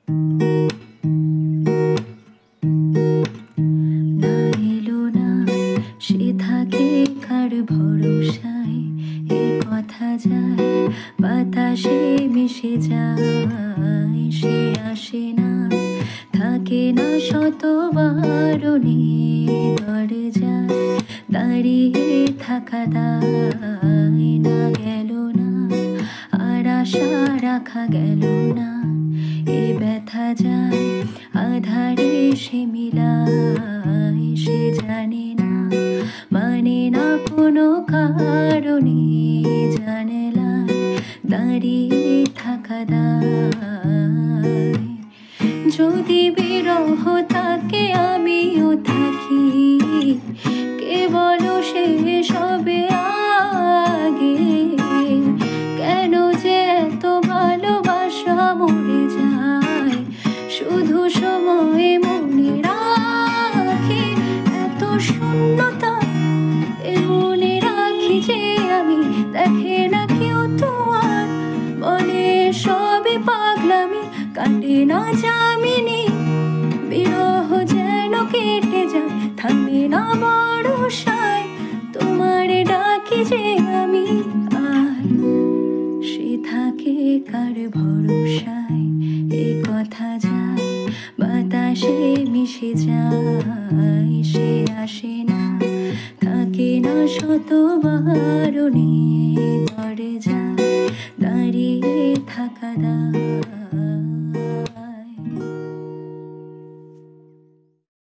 না এলো না, সে থাকে কার ভরসায়, এ কথা যায় বাতাসে মিশে যায়। সে আসে না, থাকে না, শত বারণে দরজায় দাঁড়িয়ে থাকা দায়। না গেল না, আর আশা রাখা গেল না, এ ব্যথা যায় আধারে সে মিলায়। সে জানে না, মানে না কোনো কারণে, জানালায় দাঁড়িয়ে থাকা দায়। যদি বিরহ থাকে আমিও থাকি, কে বলো সে সবে আগে। কেন যে এত ভালোবাসা মরে যায়, শুধু সময় মনে রাখি। এত শূন্যতা এ মনে রাখি যে আমি, দেখে না কেউ তো আর, বলে সবই পাগলামি, কাটে না যামিনী। বিরহ যেন কেটে যায়, থামে না বর্ষায়, তোমারে ডাকি যে আমি আয়। সে থাকে কার ভরসায়, এ কথা যায় বাতাসে মিশে যায়। সে আসে না, থাকে না, শত বারণে দরজায় দাঁড়িয়ে থাকা দায়।